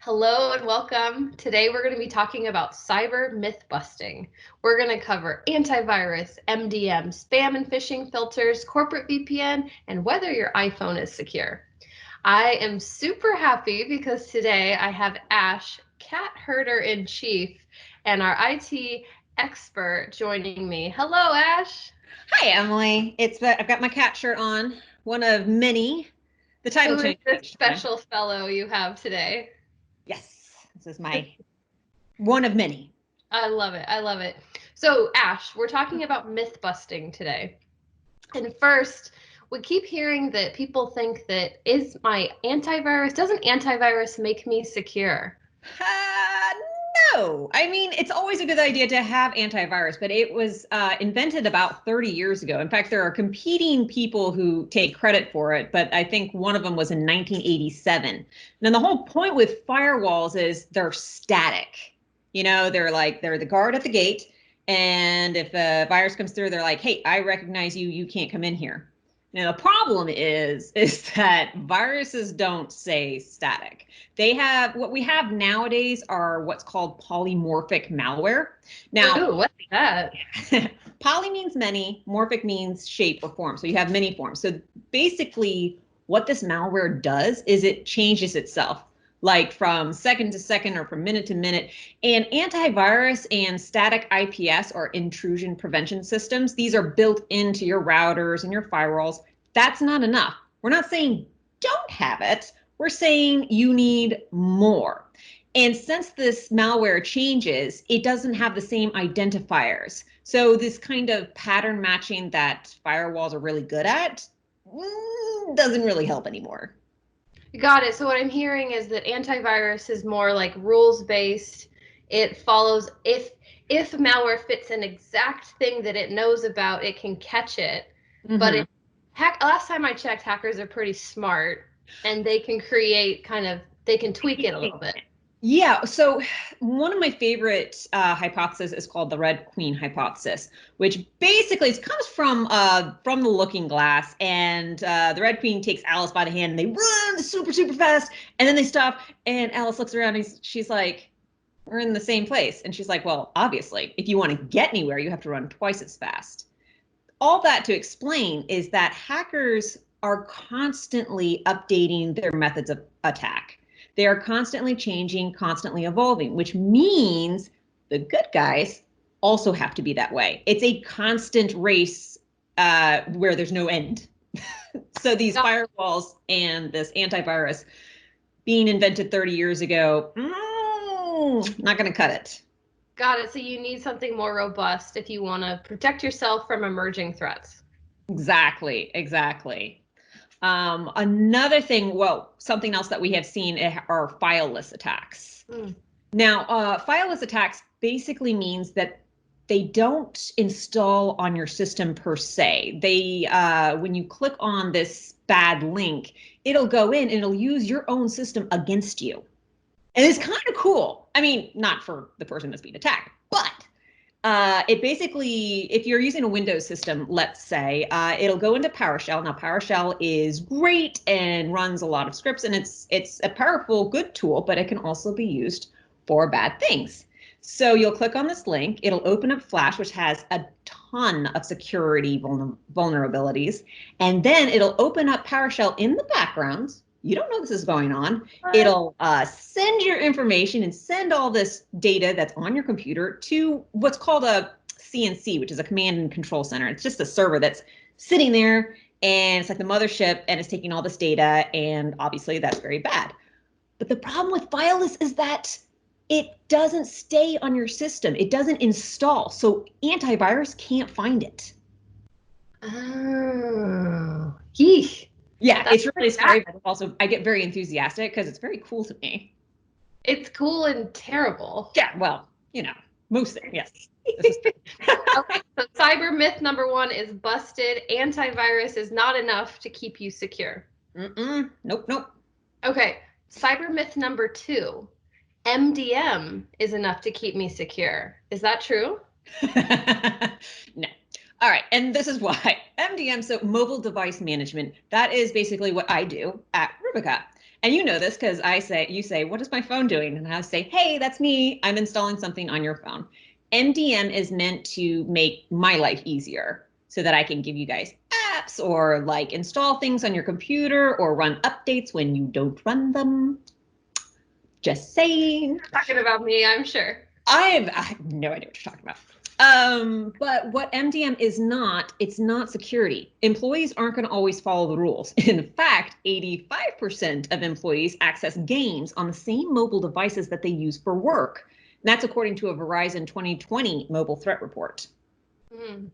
Hello and welcome. Today we're going to be talking about cyber myth busting. We're going to cover antivirus, MDM, spam and phishing filters, corporate VPN, and whether your iPhone is secure. I am super happy because today I have Ash, cat herder in chief, and our IT expert joining me. Hello, Ash. Hi, Emily. I've got my cat shirt on, one of many. The title Who is change this each time. special fellow you have today? Yes, this is my one of many. I love it. I love it. So, Ash, we're talking about myth busting today. And first, we keep hearing that people think that doesn't antivirus make me secure? Uh, no, I mean, it's always a good idea to have antivirus, but it was invented about 30 years ago. In fact, there are competing people who take credit for it, but I think one of them was in 1987. And the whole point with firewalls is they're static. They're the guard at the gate. And if a virus comes through, they're like, hey, I recognize you. You can't come in here. Now, the problem is that viruses don't stay static. What we have nowadays are what's called polymorphic malware. Now, Ooh, what's that? poly means many, morphic means shape or form. So you have many forms. So basically, what this malware does is it changes itself, like from second to second or from minute to minute. And antivirus and static IPS, or intrusion prevention systems, these are built into your routers and your firewalls. That's not enough. We're not saying don't have it. We're saying you need more. And since this malware changes, it doesn't have the same identifiers. So this kind of pattern matching that firewalls are really good at doesn't really help anymore. Got it. So what I'm hearing is that antivirus is more like rules based. It follows if malware fits an exact thing that it knows about, it can catch it. But Mm-hmm. last time I checked, hackers are pretty smart and they can they can tweak it a little bit. Yeah, so one of my favorite hypotheses is called the Red Queen hypothesis, which basically comes from the Looking Glass, and the Red Queen takes Alice by the hand, and they run super super fast, and then they stop, and Alice looks around, and she's like, "We're in the same place," and she's like, "Well, obviously, if you want to get anywhere, you have to run twice as fast." All that to explain is that hackers are constantly updating their methods of attack. They are constantly changing, constantly evolving, which means the good guys also have to be that way. It's a constant race where there's no end. So these firewalls and this antivirus being invented 30 years ago, not going to cut it. Got it. So you need something more robust if you want to protect yourself from emerging threats. Exactly, exactly. Another thing, well, something else that we have seen are fileless attacks. Mm. Now, fileless attacks basically means that they don't install on your system per se. When you click on this bad link, it'll go in and it'll use your own system against you. And it's kind of cool. I mean, not for the person that's being attacked, but it basically, if you're using a Windows system, let's say, it'll go into PowerShell. Now, PowerShell is great and runs a lot of scripts, and it's a powerful, good tool, but it can also be used for bad things. So you'll click on this link. It'll open up Flash, which has a ton of security vulnerabilities, and then it'll open up PowerShell in the background. You don't know this is going on. It'll send your information and send all this data that's on your computer to what's called a CNC, which is a command and control center. It's just a server that's sitting there, and it's like the mothership, and it's taking all this data, and obviously that's very bad. But the problem with fileless is that it doesn't stay on your system. It doesn't install, so antivirus can't find it. Oh, yeesh. Yeah, That's it's really scary, but also I get very enthusiastic because it's very cool to me. It's cool and terrible. Yeah, well, most things, yes. This is Okay, so cyber myth number one is busted. Antivirus is not enough to keep you secure. Nope, nope. Okay, cyber myth number two, MDM is enough to keep me secure. Is that true? No. All right, and this is why. MDM, so mobile device management, that is basically what I do at Rubica. And you know this because you say, what is my phone doing? And I say, hey, that's me. I'm installing something on your phone. MDM is meant to make my life easier so that I can give you guys apps or like install things on your computer or run updates when you don't run them. Just saying. Talking about me, I'm sure. I have no idea what you're talking about. But what MDM is not, it's not security. Employees aren't going to always follow the rules. In fact, 85% of employees access games on the same mobile devices that they use for work. And that's according to a Verizon 2020 mobile threat report. Mm.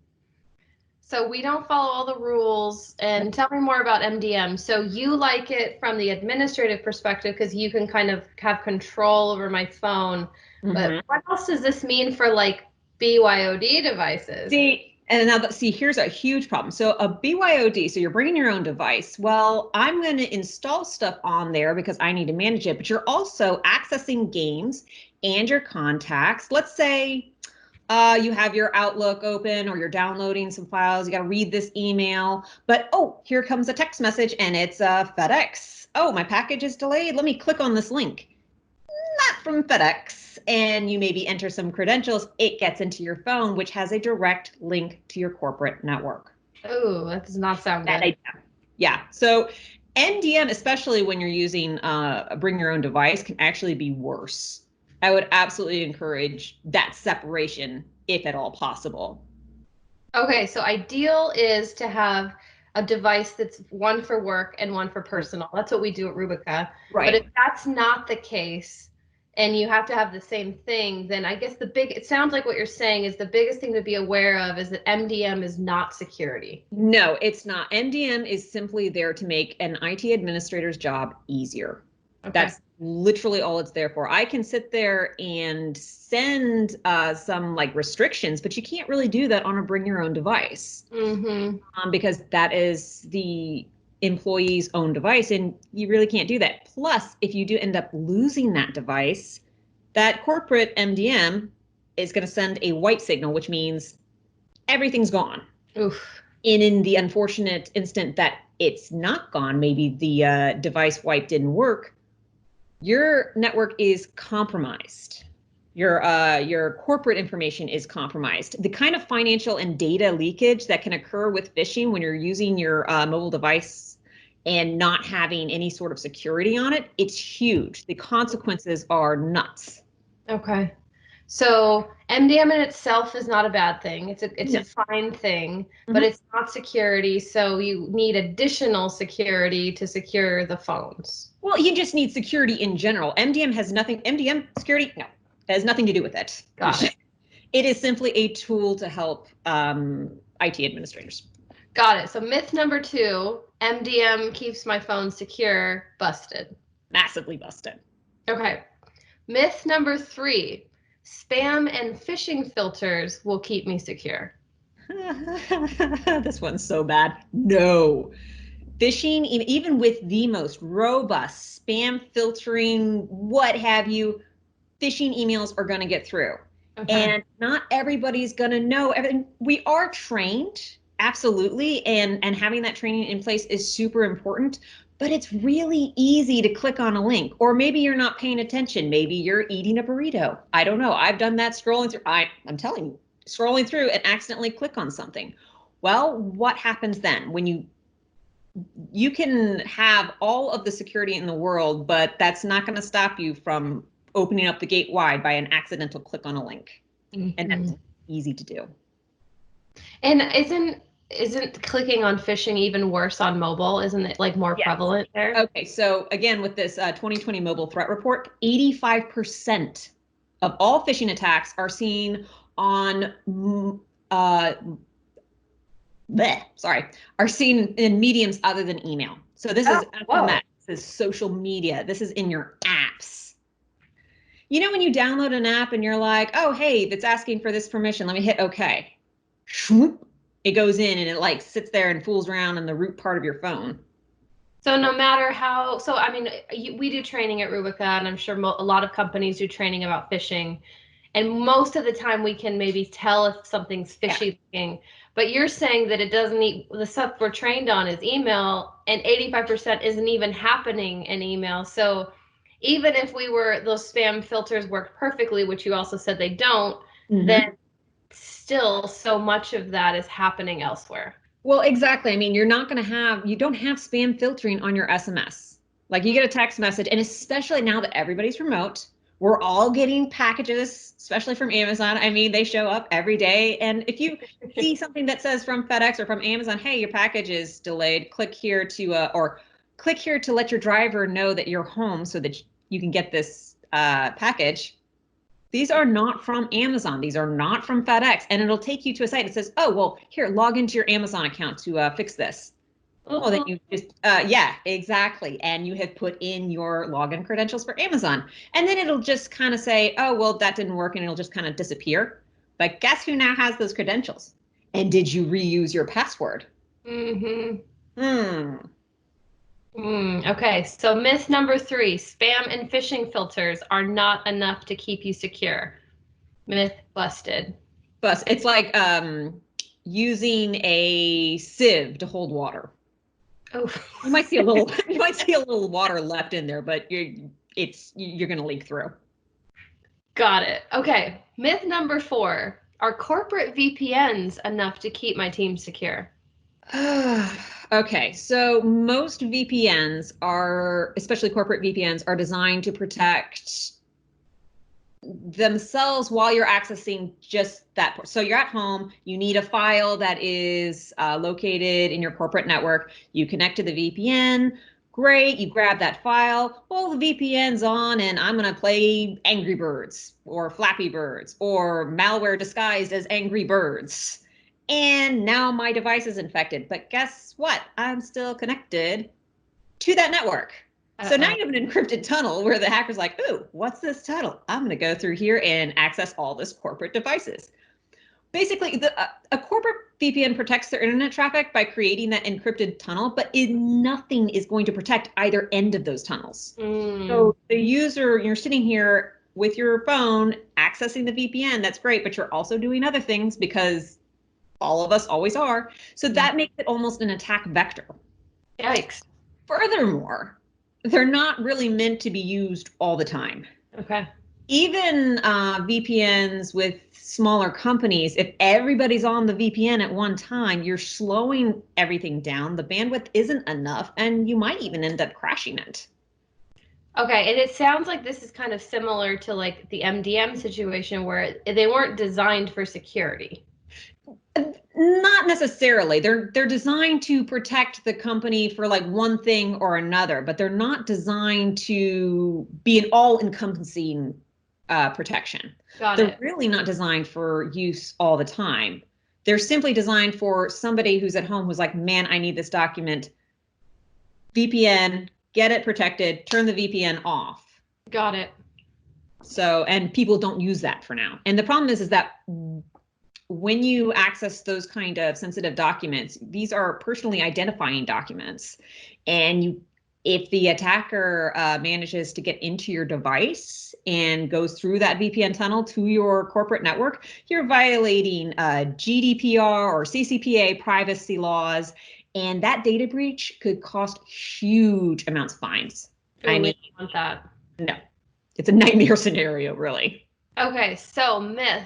So we don't follow all the rules. And tell me more about MDM. So you like it from the administrative perspective because you can kind of have control over my phone. But what else does this mean for like BYOD devices? See, here's a huge problem. So a BYOD, so you're bringing your own device. Well, I'm going to install stuff on there because I need to manage it, but you're also accessing games and your contacts. Let's say you have your Outlook open or you're downloading some files. You got to read this email, but oh, here comes a text message and it's FedEx. Oh, my package is delayed. Let me click on this link. Not from FedEx. And you maybe enter some credentials. It gets into your phone, which has a direct link to your corporate network. Oh, that does not sound good. Yeah. So MDM, especially when you're using bring your own device, can actually be worse. I would absolutely encourage that separation if at all possible. Okay, so ideal is to have a device that's one for work and one for personal. That's what we do at Rubica. Right. But if that's not the case and you have to have the same thing, then I guess it sounds like what you're saying is the biggest thing to be aware of is that MDM is not security. No, it's not. MDM is simply there to make an IT administrator's job easier. Okay. That's literally all it's there for. I can sit there and send some like restrictions, but you can't really do that on a bring your own device because that is the employee's own device and you really can't do that. Plus, if you do end up losing that device, that corporate MDM is going to send a white signal, which means everything's gone. Oof. And in the unfortunate instant that it's not gone, maybe the device wipe didn't work, your network is compromised. Your corporate information is compromised. The kind of financial and data leakage that can occur with phishing when you're using your mobile device and not having any sort of security on it, it's huge. The consequences are nuts. Okay. So MDM in itself is not a bad thing. It's a fine thing, but it's not security. So you need additional security to secure the phones. Well, you just need security in general. MDM security, no, it has nothing to do with it. Got it. It is simply a tool to help IT administrators. Got it. So myth number 2, MDM keeps my phone secure, busted. Massively busted. Okay. Myth number 3, spam and phishing filters will keep me secure. This one's so bad. No. Phishing, even with the most robust spam filtering, what have you, phishing emails are going to get through. Okay. And not everybody's going to know everything. We are trained, absolutely, and having that training in place is super important. But it's really easy to click on a link, or maybe you're not paying attention. Maybe you're eating a burrito. I don't know. I've done that scrolling through. I'm telling you, scrolling through and accidentally click on something. Well, what happens then when you can have all of the security in the world, but that's not going to stop you from opening up the gate wide by an accidental click on a link. And that's easy to do. And isn't clicking on phishing even worse on mobile? Isn't it like more prevalent there? Okay, so again, with this 2020 mobile threat report, 85% of all phishing attacks are seen on are seen in mediums other than email. So this is SMS, this is social media, this is in your apps. You know, when you download an app and you're like, oh, hey, that's asking for this permission, let me hit OK. It goes in and it like sits there and fools around in the root part of your phone. So no matter how, I mean, we do training at Rubica, and I'm sure a lot of companies do training about phishing. And most of the time we can maybe tell if something's fishy looking. But you're saying that it doesn't the stuff we're trained on is email, and 85% isn't even happening in email. So even if those spam filters work perfectly, which you also said they don't, then still so much of that is happening elsewhere. Well, exactly. I mean, you don't have spam filtering on your SMS. Like you get a text message, and especially now that everybody's remote, we're all getting packages, especially from Amazon. I mean, they show up every day. And if you see something that says from FedEx or from Amazon, hey, your package is delayed, click here to let your driver know that you're home so that you can get this package. These are not from Amazon. These are not from FedEx. And it'll take you to a site that says, oh, well, here, log into your Amazon account to fix this. Well, then you just, yeah, exactly. And you have put in your login credentials for Amazon. And then it'll just kind of say, oh, well, that didn't work. And it'll just kind of disappear. But guess who now has those credentials? And did you reuse your password? Okay, so myth number 3, spam and phishing filters are not enough to keep you secure. Myth busted. But it's like using a sieve to hold water. Oh, you might see a little water left in there, but you're going to leak through. Got it. Okay, myth number 4, are corporate VPNs enough to keep my team secure? Okay, so most VPNs especially corporate VPNs, are designed to protect themselves while you're accessing just that port. So you're at home, you need a file that is located in your corporate network. You connect to the VPN, great, you grab that file. Well, the VPN's on and I'm going to play Angry Birds or Flappy Birds or malware disguised as Angry Birds. And now my device is infected. But guess what? I'm still connected to that network. So now you have an encrypted tunnel where the hacker's like, ooh, what's this tunnel? I'm going to go through here and access all this corporate devices. Basically, a corporate VPN protects their internet traffic by creating that encrypted tunnel, but nothing is going to protect either end of those tunnels. So the user, you're sitting here with your phone accessing the VPN, that's great, but you're also doing other things because all of us always are. So that makes it almost an attack vector. Yikes. Furthermore, they're not really meant to be used all the time. Okay. Even VPNs with smaller companies, if everybody's on the VPN at one time, you're slowing everything down. The bandwidth isn't enough, and you might even end up crashing it. Okay, and it sounds like this is kind of similar to like the MDM situation where they weren't designed for security. Not necessarily. They're designed to protect the company for like one thing or another, but they're not designed to be an all-encompassing protection. They're really not designed for use all the time. They're simply designed for somebody who's at home who's like, man, I need this document. VPN, get it protected, turn the VPN off. Got it. So, and people don't use that for now. And the problem is that when you access those kind of sensitive documents, these are personally identifying documents. And if the attacker manages to get into your device and goes through that VPN tunnel to your corporate network, you're violating GDPR or CCPA privacy laws. And that data breach could cost huge amounts of fines. I mean, want that. No, it's a nightmare scenario, really. Okay, so myth.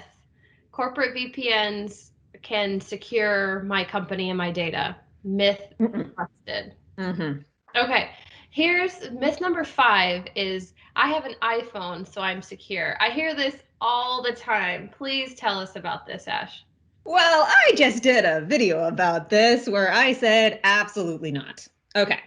Corporate VPNs can secure my company and my data. Myth busted. Okay, here's myth number 5 is I have an iPhone, so I'm secure. I hear this all the time. Please tell us about this, Ash. Well, I just did a video about this where I said absolutely not. Okay,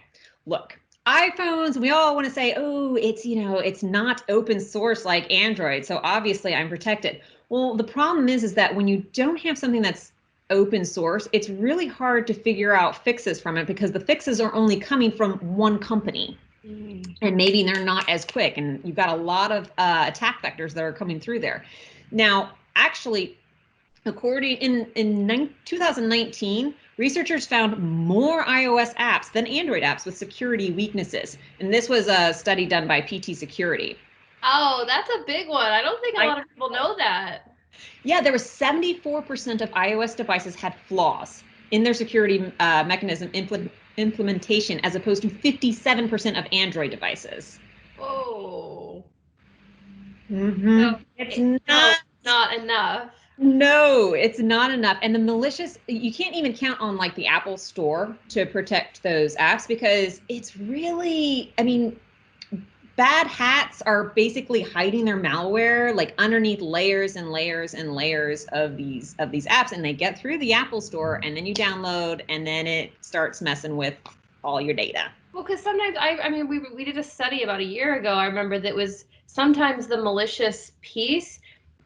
look. iPhones, we all want to say, oh, it's not open source like Android, so obviously I'm protected. Well, the problem is that when you don't have something that's open source, it's really hard to figure out fixes from it because the fixes are only coming from one company. And maybe they're not as quick. And you've got a lot of attack vectors that are coming through there. Now, actually, according in 2019, researchers found more iOS apps than Android apps with security weaknesses. And this was a study done by PT Security. Oh, that's a big one. I don't think a lot of people know that. Yeah, there was 74% of iOS devices had flaws in their security mechanism implementation, as opposed to 57% of Android devices. Whoa. So It's no, not. not enough. No, it's not enough. And the malicious, you can't even count on like the Apple Store to protect those apps, because it's really, I mean, bad hats are basically hiding their malware like underneath layers and layers and layers of these apps, and they get through the Apple Store, and then you download, and then it starts messing with all your data. Well, because sometimes I mean, we did a study about a year ago. I remember that was sometimes the malicious piece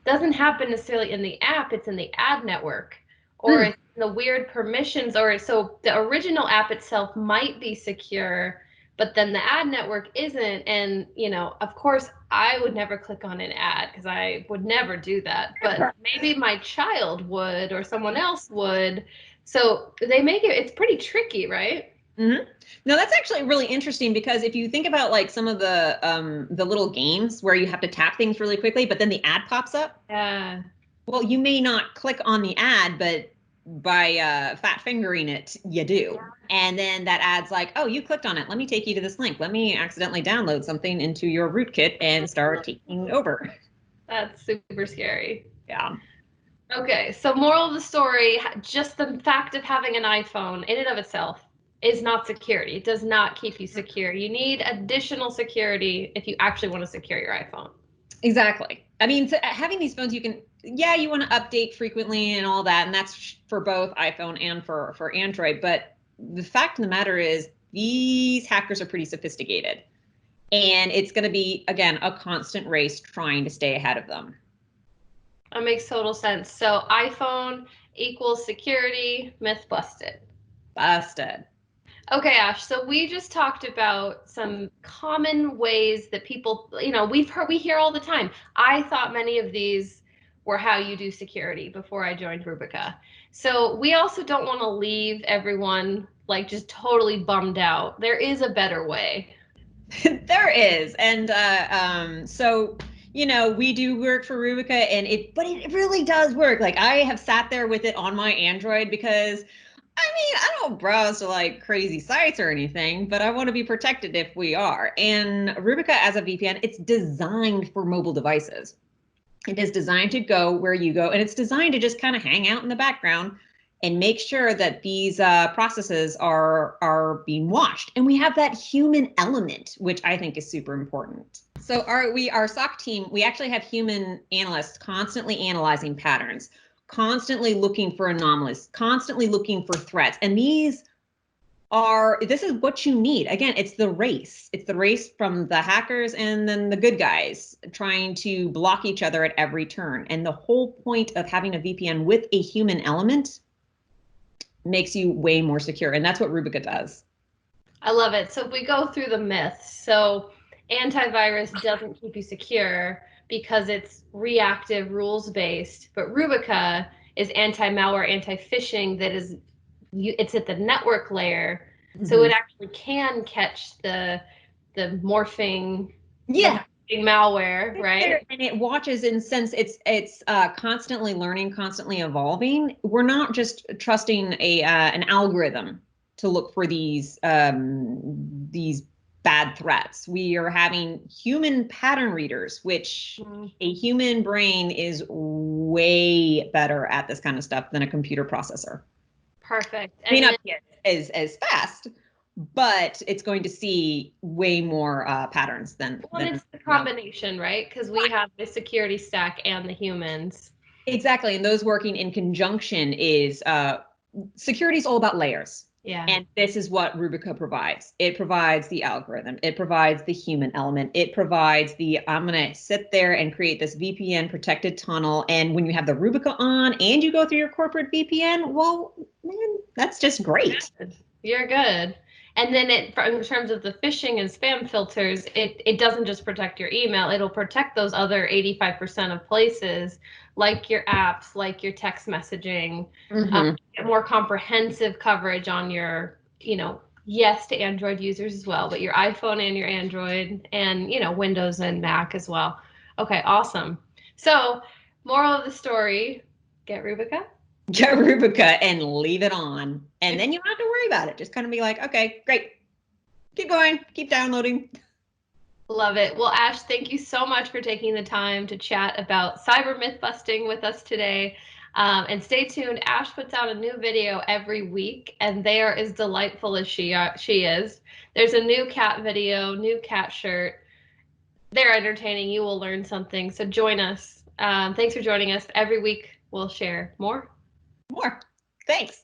doesn't happen necessarily in the app; it's in the ad network, or it's in the weird permissions, or so the original app itself might be secure, but then the ad network isn't. And of course, I would never click on an ad because I would never do that. But maybe my child would, or someone else would. So they make it's pretty tricky, right? Mm-hmm. No, that's actually really interesting, because if you think about like some of the little games where you have to tap things really quickly, but then the ad pops up. Yeah. Well, you may not click on the ad, but by fat fingering it, you do. And then that ad's like, oh, you clicked on it. Let me take you to this link. Let me accidentally download something into your rootkit and start taking over. That's super scary. Yeah. Okay, so moral of the story, just the fact of having an iPhone in and of itself is not security. It does not keep you secure. You need additional security if you actually want to secure your iPhone. Exactly. I mean, having these phones, you can, yeah, you want to update frequently and all that, and that's for both iPhone and for Android. But the fact of the matter is, these hackers are pretty sophisticated, and it's going to be, again, a constant race trying to stay ahead of them. That makes total sense. So iPhone equals security, myth busted. Busted. Okay, Ash. So we just talked about some common ways that people, we hear all the time. I thought many of these were how you do security before I joined Rubica. So we also don't want to leave everyone like just totally bummed out. There is a better way. There is. And so, we do work for Rubica, but it really does work. Like, I have sat there with it on my Android because, I mean, I don't browse to like crazy sites or anything, but I want to be protected if we are. And Rubica, as a VPN, it's designed for mobile devices. It is designed to go where you go, and it's designed to just kind of hang out in the background and make sure that these processes are being watched. And we have that human element, which I think is super important. So our SOC team, we actually have human analysts constantly analyzing patterns, constantly looking for anomalies, constantly looking for threats. And this is what you need. Again, it's the race. It's the race from the hackers and then the good guys trying to block each other at every turn. And the whole point of having a VPN with a human element makes you way more secure. And that's what Rubica does. I love it. So if we go through the myths, so antivirus doesn't keep you secure because it's reactive, rules based, but Rubica is anti-malware, anti-phishing it's at the network layer, so it actually can catch the morphing, Yeah. malware, right? And it watches, and since it's constantly learning, constantly evolving, we're not just trusting an algorithm to look for these bad threats. We are having human pattern readers, which a human brain is way better at this kind of stuff than a computer processor. Perfect. May not be as fast, but it's going to see way more patterns than. Well, it's the combination, right? Because we have the security stack and the humans. Exactly, and those working in conjunction is security is all about layers. Yeah. And this is what Rubica provides. It provides the algorithm. It provides the human element. It provides I'm going to sit there and create this VPN protected tunnel. And when you have the Rubica on and you go through your corporate VPN, well, man, that's just great. You're good. And then in terms of the phishing and spam filters, it doesn't just protect your email, it'll protect those other 85% of places, like your apps, like your text messaging, more comprehensive coverage on your, Yes, to Android users as well, but your iPhone and your Android and, Windows and Mac as well. Okay, awesome. So, moral of the story, get Rubica. Get Rubica and leave it on. And then you don't have to worry about it. Just kind of be like, okay, great. Keep going, keep downloading. Love it. Well, Ash, thank you so much for taking the time to chat about cyber myth busting with us today. And stay tuned. Ash puts out a new video every week, and they are as delightful as she is. There's a new cat video, new cat shirt. They're entertaining. You will learn something. So join us. Thanks for joining us. Every week we'll share more. More. Thanks.